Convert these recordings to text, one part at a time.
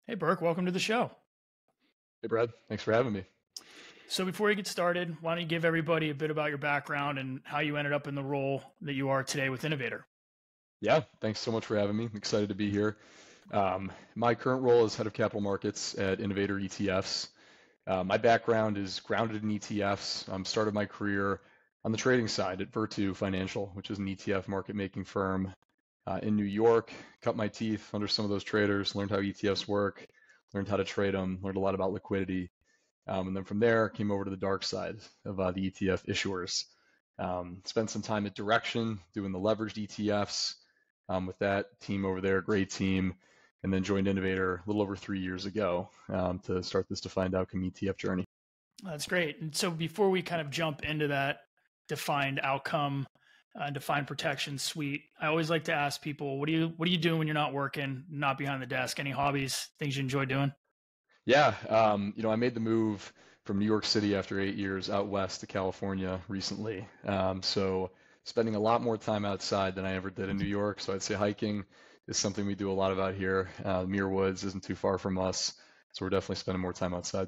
Hey, Burke, welcome to the show. Hey, Brad. Thanks for having me. So, before we get started, why don't you give everybody a bit about your background and how you ended up in the role that you are today with Innovator? Yeah, thanks so much for having me. I'm excited to be here. My current role is head of capital markets at Innovator ETFs. My background is grounded in ETFs. Started my career on the trading side at Virtu Financial, which is an ETF market making firm in New York. Cut my teeth under some of those traders, learned how ETFs work, learned how to trade them, learned a lot about liquidity. And then from there, came over to the dark side of the ETF issuers. Spent some time at Direction doing the leveraged ETFs with that team over there, great team, and then joined Innovator a little over 3 years ago to start this defined outcome ETF journey. That's great. And so, before we kind of jump into that defined outcome and defined protection suite, I always like to ask people, what do you do when you're not working, not behind the desk? Any hobbies, things you enjoy doing? Yeah, I made the move from New York City after 8 years out west to California recently. So spending a lot more time outside than I ever did in New York. So I'd say hiking is something we do a lot of out here. Muir Woods isn't too far from us, so we're definitely spending more time outside.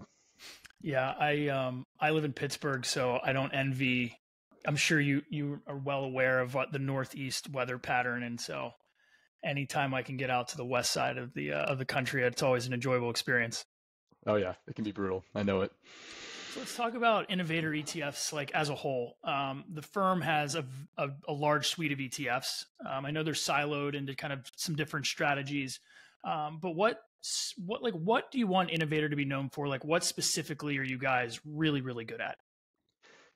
Yeah, I live in Pittsburgh, so I don't envy. I'm sure you are well aware of what the Northeast weather pattern, and so anytime I can get out to the west side of the country, it's always an enjoyable experience. Oh yeah, it can be brutal. I know it. So let's talk about Innovator ETFs like as a whole. The firm has a large suite of ETFs. I know they're siloed into kind of some different strategies, but what do you want Innovator to be known for? Like, what specifically are you guys really good at?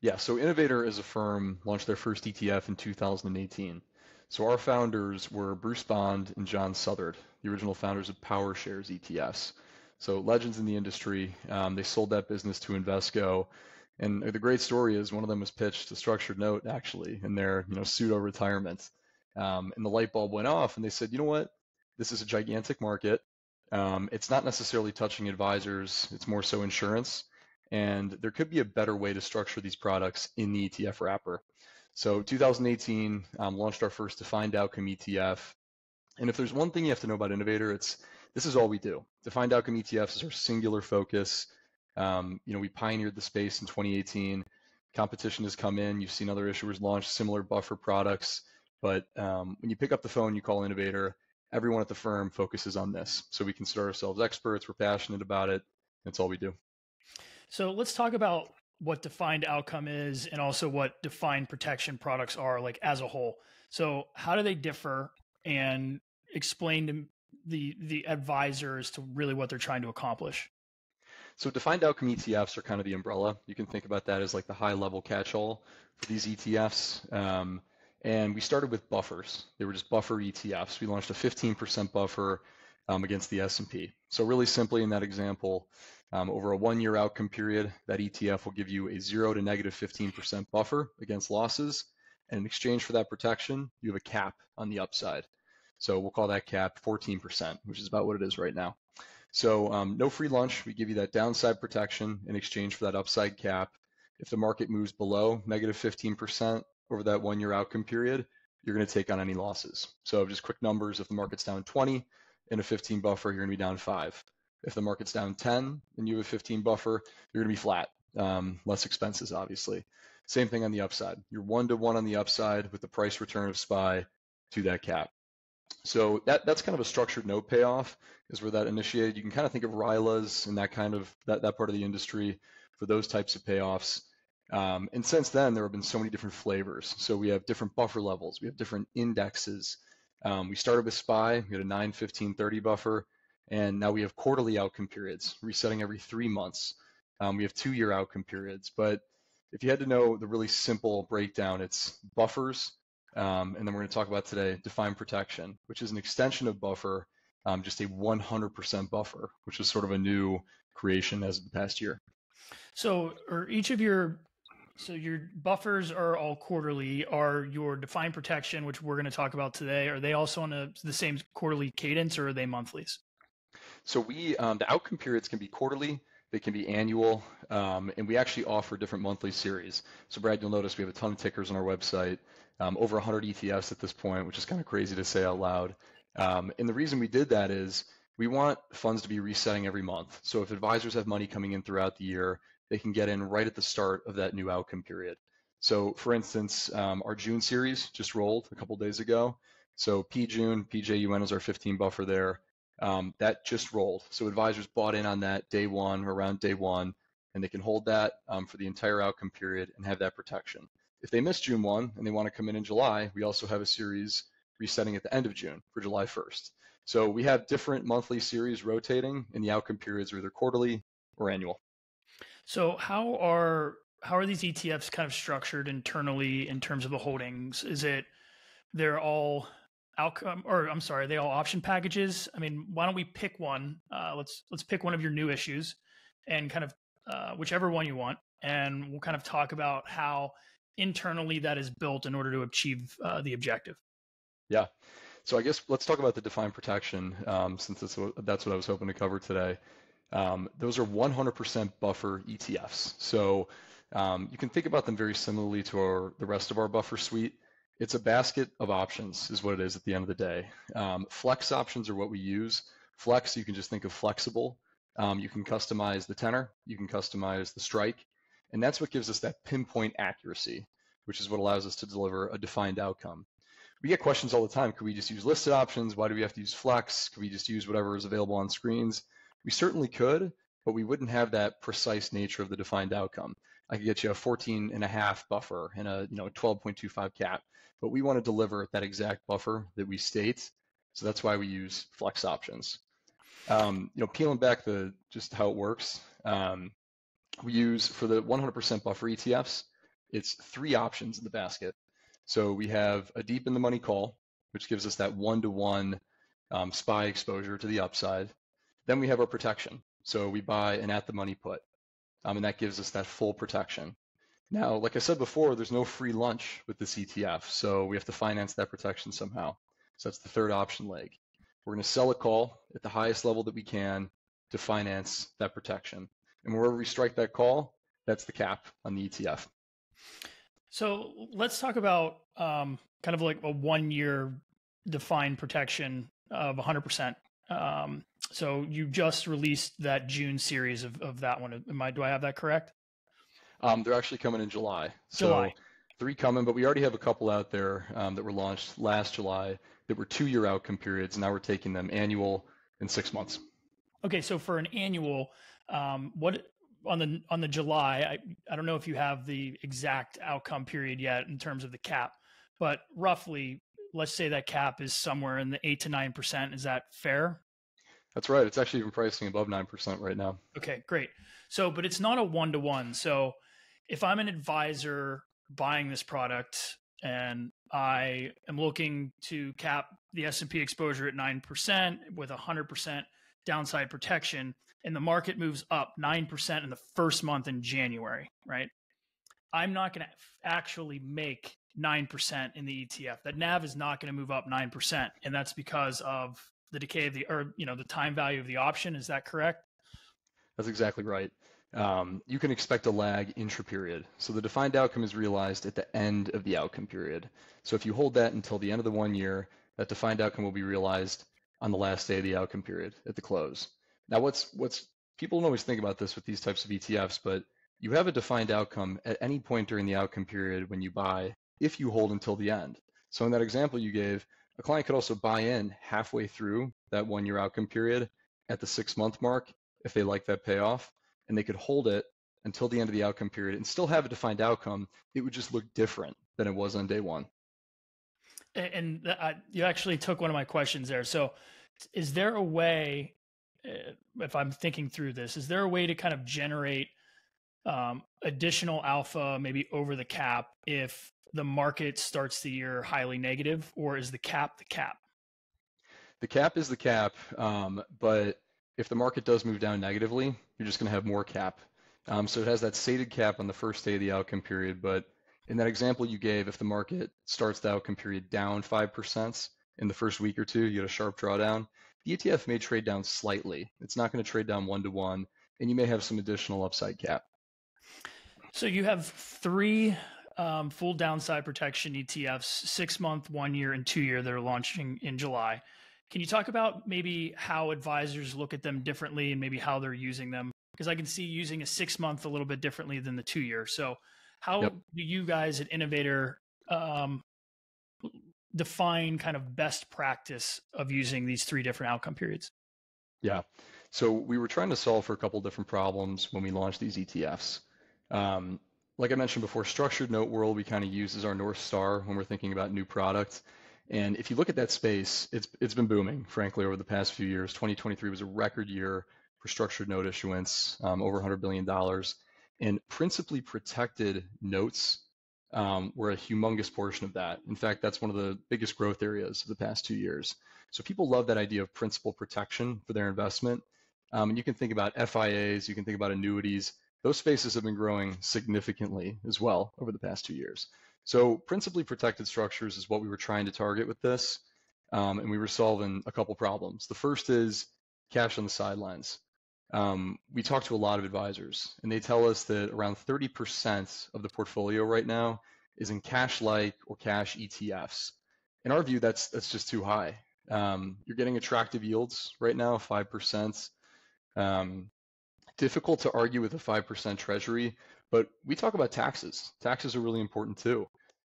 Yeah, so Innovator as a firm launched their first ETF in 2018. So our founders were Bruce Bond and John Southard, the original founders of PowerShares ETFs. So legends in the industry. They sold that business to Invesco. And the great story is one of them was pitched a structured note actually in their pseudo retirement. And the light bulb went off and they said, you know what? This is a gigantic market. It's not necessarily touching advisors. It's more so insurance. And there could be a better way to structure these products in the ETF wrapper. So 2018 launched our first defined outcome ETF. And if there's one thing you have to know about Innovator, this is all we do. Defined outcome ETFs is our singular focus. We pioneered the space in 2018. Competition has come in. You've seen other issuers launch similar buffer products. But when you pick up the phone, you call Innovator, everyone at the firm focuses on this. So we consider ourselves experts. We're passionate about it. That's all we do. So let's talk about what defined outcome is and also what defined protection products are like as a whole. So how do they differ, and explain to the advisors to really what they're trying to accomplish? So defined outcome ETFs are kind of the umbrella. You can think about that as like the high level catch-all for these ETFs. And we started with buffers. They were just buffer ETFs. We launched a 15% buffer against the S&P. So really simply in that example, over a 1 year outcome period, that ETF will give you a 0 to negative 15% buffer against losses. And in exchange for that protection, you have a cap on the upside. So we'll call that cap 14%, which is about what it is right now. So no free lunch. We give you that downside protection in exchange for that upside cap. If the market moves below negative 15% over that 1 year outcome period, you're going to take on any losses. So just quick numbers, if the market's down 20 in a 15 buffer, you're going to be down 5. If the market's down 10 and you have a 15 buffer, you're going to be flat. Less expenses, obviously. Same thing on the upside. You're 1-to-1 on the upside with the price return of SPY to that cap. So that's kind of a structured note payoff is where that initiated. You can kind of think of RILAs and that part of the industry for those types of payoffs. And since then, there have been so many different flavors. So we have different buffer levels. We have different indexes. We started with SPY. We had a 9, 15, 30 buffer. And now we have quarterly outcome periods, resetting every 3 months. We have 2 year outcome periods. But if you had to know the really simple breakdown, it's buffers. And then we're going to talk about today defined protection, which is an extension of buffer, just a 100% buffer, which is sort of a new creation as of the past year. So your buffers are all quarterly. Are your defined protection, which we're going to talk about today, are they also on the same quarterly cadence, or are they monthlies? So the outcome periods can be quarterly, they can be annual, and we actually offer different monthly series. So Brad, you'll notice we have a ton of tickers on our website, over 100 ETFs at this point, which is kind of crazy to say out loud. And the reason we did that is We want funds to be resetting every month. So if advisors have money coming in throughout the year, they can get in right at the start of that new outcome period. So for instance, our June series just rolled a couple days ago. So PJUN, PJUN is our 15 buffer there. That just rolled. So advisors bought in on that day one or around day one, and they can hold that for the entire outcome period and have that protection. If they miss June 1 and they want to come in July, we also have a series resetting at the end of June for July 1st. So we have different monthly series rotating, and the outcome periods are either quarterly or annual. So how are these ETFs kind of structured internally in terms of the holdings? Is it they're all outcome, or I'm sorry, are they all option packages? I mean, why don't we pick one? Let's pick one of your new issues, and kind of whichever one you want, and we'll kind of talk about how internally that is built in order to achieve the objective. Yeah. So I guess let's talk about the defined protection, since that's what I was hoping to cover today. Those are 100% buffer ETFs. So you can think about them very similarly to the rest of our buffer suite. It's a basket of options is what it is at the end of the day. Flex options are what we use. Flex, you can just think of flexible. You can customize the tenor, you can customize the strike, and that's what gives us that pinpoint accuracy, which is what allows us to deliver a defined outcome. We get questions all the time. Could we just use listed options? Why do we have to use flex? Could we just use whatever is available on screens? We certainly could, but we wouldn't have that precise nature of the defined outcome. I could get you a 14.5 buffer and a 12.25 cap, but we want to deliver that exact buffer that we state. So that's why we use flex options. Peeling back just how it works, we use for the 100% buffer ETFs, it's 3 options in the basket. So we have a deep in the money call, which gives us that 1-to-1 SPY exposure to the upside. Then we have our protection. So we buy an at the money put, and that gives us that full protection. Now, like I said before, there's no free lunch with this ETF, so we have to finance that protection somehow. So that's the third option leg. We're going to sell a call at the highest level that we can to finance that protection. And wherever we strike that call, that's the cap on the ETF. So let's talk about kind of like a 1-year defined protection of 100%. So you just released that June series of that one. Do I have that correct? They're actually coming in July. July. So 3 coming, but we already have a couple out there that were launched last July that were 2-year outcome periods. Now we're taking them annual in 6 months. Okay, so for an annual, what on the July, I don't know if you have the exact outcome period yet in terms of the cap, but roughly, let's say that cap is somewhere in the 8 to 9%. Is that fair? That's right. It's actually even pricing above 9% right now. Okay, great. So, but it's not a 1-to-1. So if I'm an advisor buying this product and I am looking to cap the S&P exposure at 9% with 100% downside protection, and the market moves up 9% in the first month in January, right? I'm not going to actually make 9% in the ETF. That NAV is not going to move up 9%. And that's because of the decay of the time value of the option. Is that correct? That's exactly right. You can expect a lag intra-period. So the defined outcome is realized at the end of the outcome period. So if you hold that until the end of the 1 year, that defined outcome will be realized on the last day of the outcome period at the close. Now, what's people don't always think about this with these types of ETFs, but you have a defined outcome at any point during the outcome period when you buy, if you hold until the end. So in that example you gave, a client could also buy in halfway through that 1 year outcome period at the 6-month mark if they like that payoff, and they could hold it until the end of the outcome period and still have a defined outcome. It would just look different than it was on day one. And you actually took one of my questions there. So is there a way, if I'm thinking through this, is there a way to kind of generate additional alpha maybe over the cap if the market starts the year highly negative, or is the cap the cap? The cap is the cap, but if the market does move down negatively, you're just going to have more cap. So it has that stated cap on the first day of the outcome period, but in that example you gave, if the market starts the outcome period down 5% in the first week or two, you get a sharp drawdown. The ETF may trade down slightly. It's not going to trade down 1-to-1, and you may have some additional upside cap. So you have 3 full downside protection ETFs, 6-month, 1 year, and 2 year that are launching in July. Can you talk about maybe how advisors look at them differently and maybe how they're using them? Because I can see using a 6 month a little bit differently than the 2 year. So, how Yep. do you guys at Innovator um, define kind of best practice of using these three different outcome periods? Yeah. So we were trying to solve for a couple different problems when we launched these ETFs. Um, like I mentioned before, structured note world we kind of use as our North Star when we're thinking about new products. And if you look at that space, it's been booming, frankly, over the past few years. 2023 was a record year for structured note issuance, over $100 billion. And principally protected notes were a humongous portion of that. In fact, that's one of the biggest growth areas of the past 2 years. So people love that idea of principal protection for their investment. And you can think about FIAs, you can think about annuities. Those spaces have been growing significantly as well over the past 2 years. So principally protected structures is what we were trying to target with this. And we were solving a couple problems. The first is cash on the sidelines. We talk to a lot of advisors, and they tell us that around 30% of the portfolio right now is in cash-like or cash ETFs. In our view, that's just too high. You're getting attractive yields right now, 5%. Difficult to argue with a 5% treasury, but we talk about taxes. Taxes are really important too.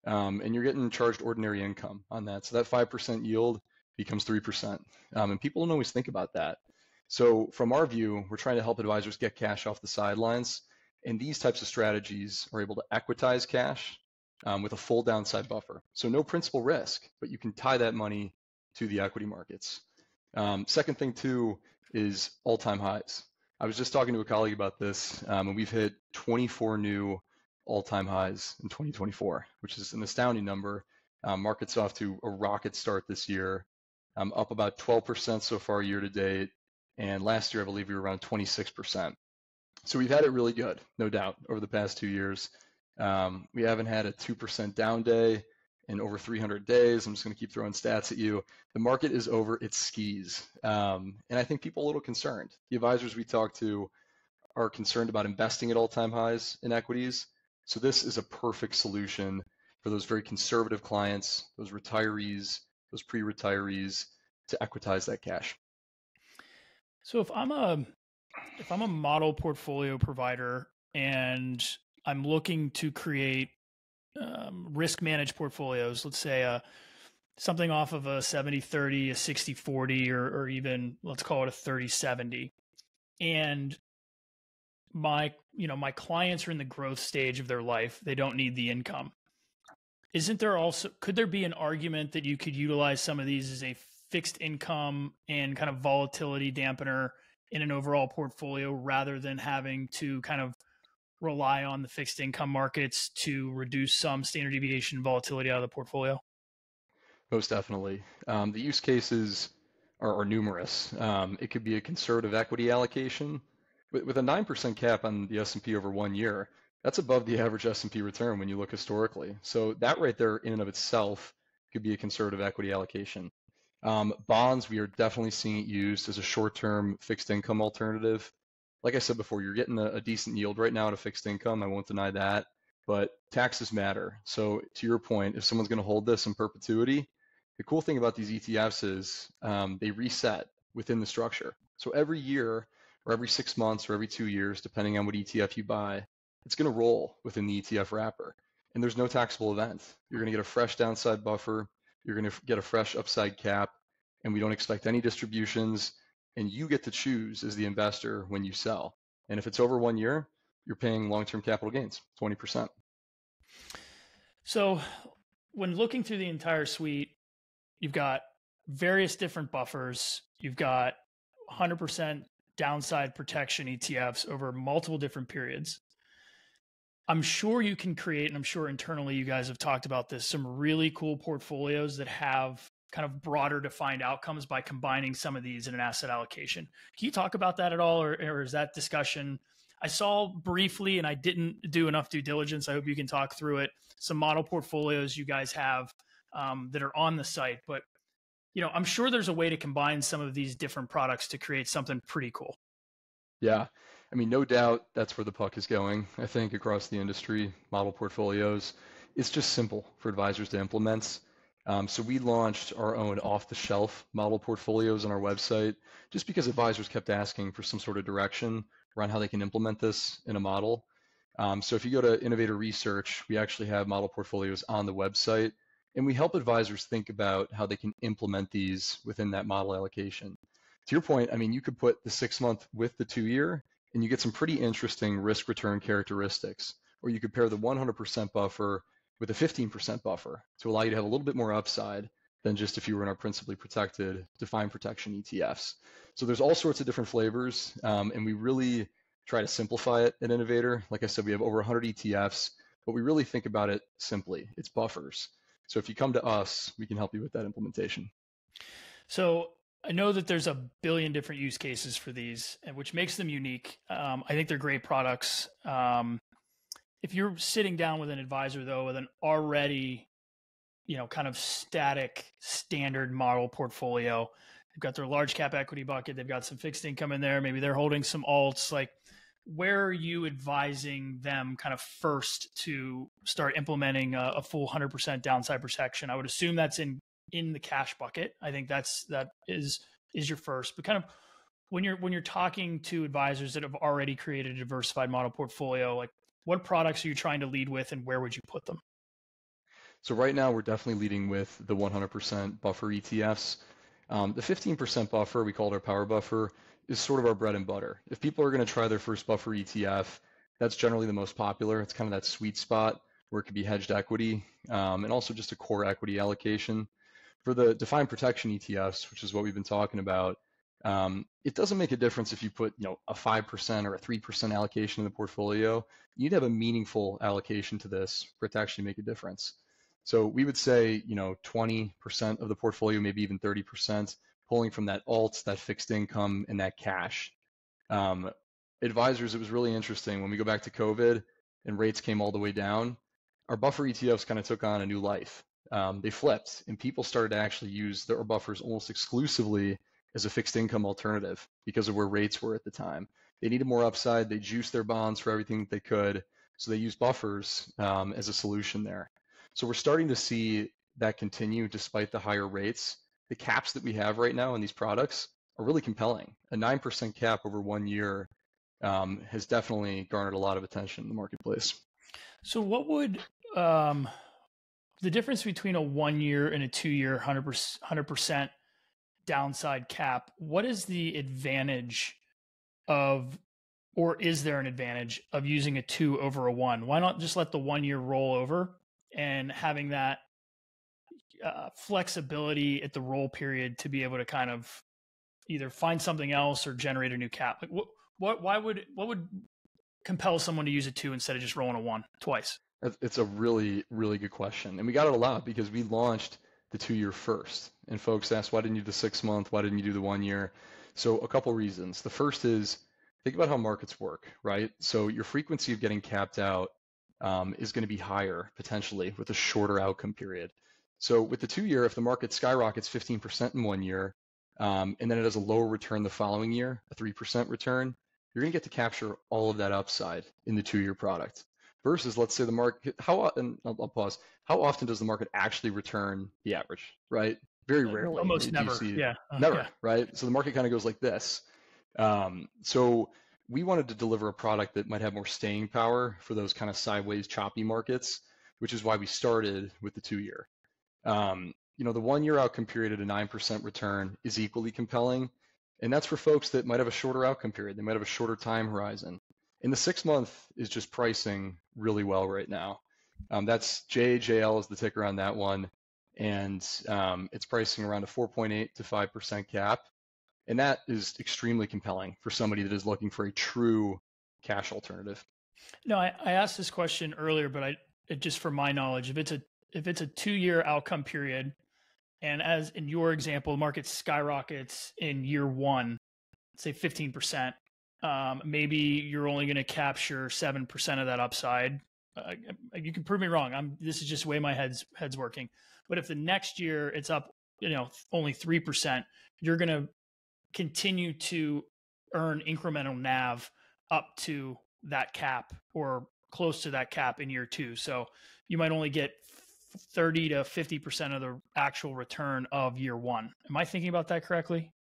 And you're getting charged ordinary income on that. So that 5% yield becomes 3%. And people don't always think about that. So from our view, we're trying to help advisors get cash off the sidelines. And these types of strategies are able to equitize cash with a full downside buffer. So no principal risk, but you can tie that money to the equity markets. Second thing too is all-time highs. I was just talking to a colleague about this, and we've hit 24 new all-time highs in 2024, which is an astounding number. Market's off to a rocket start this year, up about 12% so far year to date. And last year, I believe we were around 26%. So we've had it really good, no doubt, over the past 2 years. We haven't had a 2% down day in over 300 days. I'm just going to keep throwing stats at you. The market is over its skis. And I think people are a little concerned. The advisors we talk to are concerned about investing at all-time highs in equities. So this is a perfect solution for those very conservative clients, those retirees, those pre-retirees, to equitize that cash. So if I'm a model portfolio provider and I'm looking to create risk managed portfolios, let's say something off of a 70-30, a 60-40, or even let's call it a 30-70. And my clients are in the growth stage of their life. They don't need the income. Could there be an argument that you could utilize some of these as a fixed income and kind of volatility dampener in an overall portfolio rather than having to kind of rely on the fixed income markets to reduce some standard deviation volatility out of the portfolio? Most definitely. The use cases are numerous. It could be a conservative equity allocation. With a 9% cap on the S&P over 1 year, that's above the average S&P return when you look historically. So that right there in and of itself could be a conservative equity allocation. Bonds, we are definitely seeing it used as a short-term fixed income alternative. Like I said before, you're getting a decent yield right now at a fixed income. I won't deny that, but taxes matter. So to your point, if someone's going to hold this in perpetuity, the cool thing about these ETFs is they reset within the structure. So every year or every 6 months or every 2 years, depending on what ETF you buy, it's going to roll within the ETF wrapper. And there's no taxable event. You're going to get a fresh downside buffer. You're going to get a fresh upside cap. And we don't expect any distributions. And you get to choose as the investor when you sell. And if it's over 1 year, you're paying long-term capital gains, 20%. So when looking through the entire suite, you've got various different buffers. You've got 100% downside protection ETFs over multiple different periods. I'm sure you can create, and I'm sure internally you guys have talked about this, some really cool portfolios that have kind of broader defined outcomes by combining some of these in an asset allocation. Can you talk about that at all, or is that discussion? I saw briefly, and I didn't do enough due diligence. I hope you can talk through it. Some model portfolios you guys have that are on the site, but I'm sure there's a way to combine some of these different products to create something pretty cool. Yeah, I mean, no doubt that's where the puck is going, I think, across the industry, model portfolios. It's just simple for advisors to implement. So we launched our own off-the-shelf model portfolios on our website just because advisors kept asking for some sort of direction around how they can implement this in a model. So if you go to Innovator Research, we actually have model portfolios on the website, and we help advisors think about how they can implement these within that model allocation. To your point, I mean, you could put the 6-month with the 2-year, and you get some pretty interesting risk return characteristics. Or you could pair the 100% buffer with a 15% buffer to allow you to have a little bit more upside than just if you were in our principally protected defined protection ETFs. So there's all sorts of different flavors, and we really try to simplify it at Innovator. Like I said, we have over 100 ETFs, but we really think about it simply. It's buffers. So if you come to us, we can help you with that implementation. So I know that there's a billion different use cases for these, which makes them unique. I think they're great products. If you're sitting down with an advisor, though, with an already, kind of static standard model portfolio, they've got their large cap equity bucket, they've got some fixed income in there, maybe they're holding some alts. Like, where are you advising them kind of first to start implementing a full 100% downside protection? I would assume that's in the cash bucket. I think that is your first. But kind of when you're talking to advisors that have already created a diversified model portfolio, like, what products are you trying to lead with, and where would you put them? So right now we're definitely leading with the 100% buffer ETFs. The 15% buffer, we call it our power buffer, is sort of our bread and butter. If people are going to try their first buffer ETF, that's generally the most popular. It's kind of that sweet spot where it could be hedged equity, and also just a core equity allocation. For the defined protection ETFs, which is what we've been talking about, it doesn't make a difference if you put a 5% or a 3% allocation in the portfolio. You need to have a meaningful allocation to this for it to actually make a difference. So we would say 20% of the portfolio, maybe even 30%, pulling from that alts, that fixed income, and that cash. Advisors, it was really interesting when we go back to COVID and rates came all the way down. Our buffer ETFs kind of took on a new life. They flipped, and people started to actually use their buffers almost exclusively as a fixed income alternative because of where rates were at the time. They needed more upside. They juiced their bonds for everything that they could. So they used buffers as a solution there. So we're starting to see that continue despite the higher rates. The caps that we have right now in these products are really compelling. A 9% cap over 1 year has definitely garnered a lot of attention in the marketplace. So what would the difference between a 1 year and a 2 year 100% downside cap, what is the advantage of, or is there an advantage of using a 2 over a 1? Why not just let the 1 year roll over and having that flexibility at the roll period to be able to kind of either find something else or generate a new cap? Like, what would compel someone to use a 2 instead of just rolling a 1 twice? It's a really, really good question. And we got it a lot because we launched the 2-year first. And folks asked, why didn't you do the 6-month? Why didn't you do the 1 year? So a couple reasons. The first is, think about how markets work, right? So your frequency of getting capped out is going to be higher potentially with a shorter outcome period. So with the 2-year, if the market skyrockets 15% in 1 year, and then it has a lower return the following year, a 3% return, you're going to get to capture all of that upside in the 2-year product. Versus, let's say the market, I'll pause. How often does the market actually return the average, right? Very rarely. Almost never. Yeah. Never, right? So the market kind of goes like this. So we wanted to deliver a product that might have more staying power for those kind of sideways choppy markets, which is why we started with the 2-year. The 1 year outcome period at a 9% return is equally compelling. And that's for folks that might have a shorter outcome period. They might have a shorter time horizon. And the 6-month is just pricing really well right now. That's JJL is the ticker on that one. And it's pricing around a 4.8 to 5% cap. And that is extremely compelling for somebody that is looking for a true cash alternative. No, I asked this question earlier, but just for my knowledge, if it's a 2-year outcome period, and as in your example, the market skyrockets in year 1, say 15%, maybe you're only going to capture 7% of that upside. You can prove me wrong. This is just the way my head's working. But if the next year it's up, only 3%, you're going to continue to earn incremental NAV up to that cap or close to that cap in year 2. So you might only get 30 to 50% of the actual return of year one. Am I thinking about that correctly?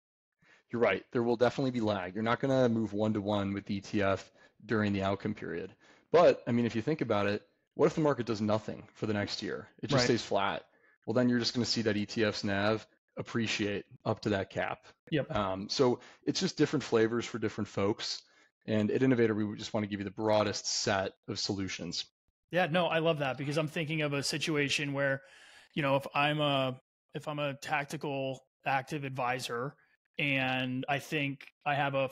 You're right. There will definitely be lag. You're not going to move one-to-one with the ETF during the outcome period. But I mean, if you think about it, what if the market does nothing for the next year? It just Right. stays flat. Well, then you're just going to see that ETF's NAV appreciate up to that cap. Yep. So it's just different flavors for different folks. And at Innovator, we just want to give you the broadest set of solutions. Yeah, no, I love that because I'm thinking of a situation where, if I'm a tactical active advisor and I think I have a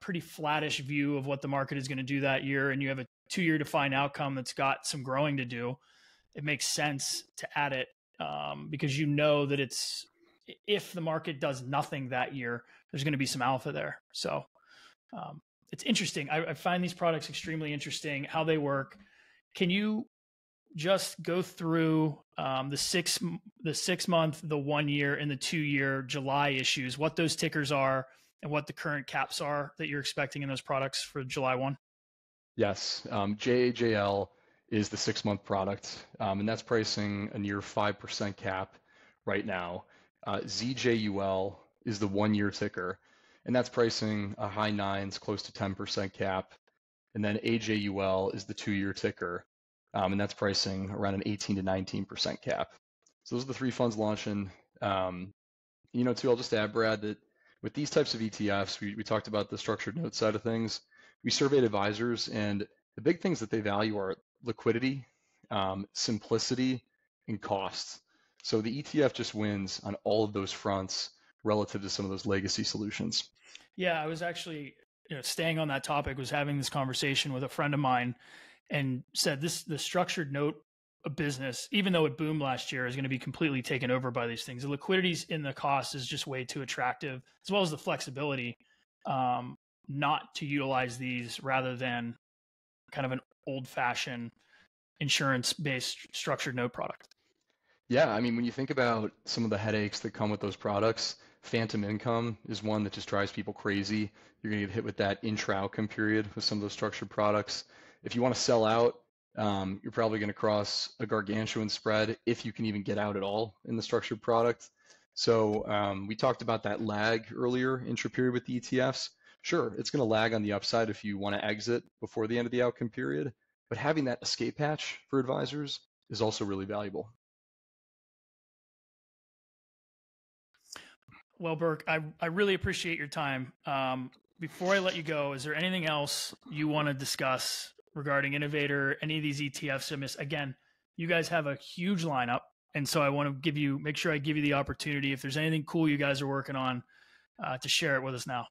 pretty flattish view of what the market is going to do that year, and you have a 2-year defined outcome that's got some growing to do, it makes sense to add it because that if the market does nothing that year, there's going to be some alpha there. So it's interesting. I find these products extremely interesting, how they work. Can you just go through the 6 month, the 1 year, and the 2-year July issues, what those tickers are and what the current caps are that you're expecting in those products for July 1? Yes, JAJL is the 6-month product, and that's pricing a near 5% cap right now. ZJUL is the 1-year ticker, and that's pricing a high 9s, close to 10% cap. And then AJUL is the 2-year ticker, and that's pricing around an 18 to 19% cap. So those are the 3 funds launching. I'll just add, Brad, that with these types of ETFs, we talked about the structured note side of things. We surveyed advisors, and the big things that they value are liquidity, simplicity, and cost. So the ETF just wins on all of those fronts relative to some of those legacy solutions. Yeah, I was actually, staying on that topic, was having this conversation with a friend of mine and said the structured note business, even though it boomed last year, is going to be completely taken over by these things. The liquidity's in the cost is just way too attractive, as well as the flexibility not to utilize these rather than kind of an old-fashioned insurance-based structured note product. Yeah, I mean, when you think about some of the headaches that come with those products, phantom income is one that just drives people crazy. You're going to get hit with that intra-outcome period with some of those structured products. If you want to sell out, you're probably going to cross a gargantuan spread if you can even get out at all in the structured product. So we talked about that lag earlier, intra-period with the ETFs. Sure, it's going to lag on the upside if you want to exit before the end of the outcome period, but having that escape hatch for advisors is also really valuable. Well, Burke, I really appreciate your time. Before I let you go, is there anything else you want to discuss regarding Innovator, any of these ETFs I missed? Again, you guys have a huge lineup, and so I want to make sure I give you the opportunity, if there's anything cool you guys are working on, to share it with us now.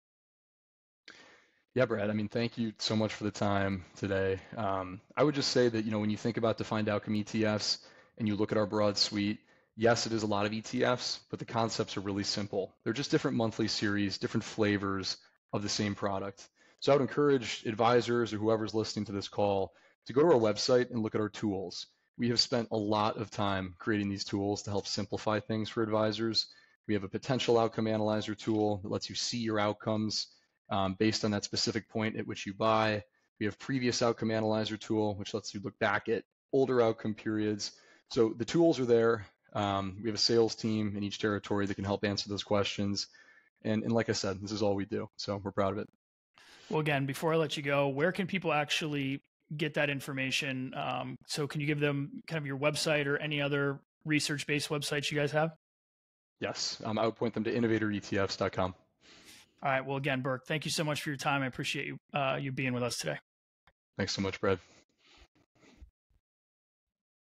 Yeah, Brad, I mean, thank you so much for the time today. I would just say that, when you think about defined outcome ETFs and you look at our broad suite, yes, it is a lot of ETFs, but the concepts are really simple. They're just different monthly series, different flavors of the same product. So I would encourage advisors or whoever's listening to this call to go to our website and look at our tools. We have spent a lot of time creating these tools to help simplify things for advisors. We have a potential outcome analyzer tool that lets you see your outcomes based on that specific point at which you buy. We have previous outcome analyzer tool, which lets you look back at older outcome periods. So the tools are there. We have a sales team in each territory that can help answer those questions. And like I said, this is all we do. So we're proud of it. Well, again, before I let you go, where can people actually get that information? So can you give them kind of your website or any other research-based websites you guys have? Yes, I would point them to innovatoretfs.com. All right. Well, again, Burke, thank you so much for your time. I appreciate you being with us today. Thanks so much, Brad.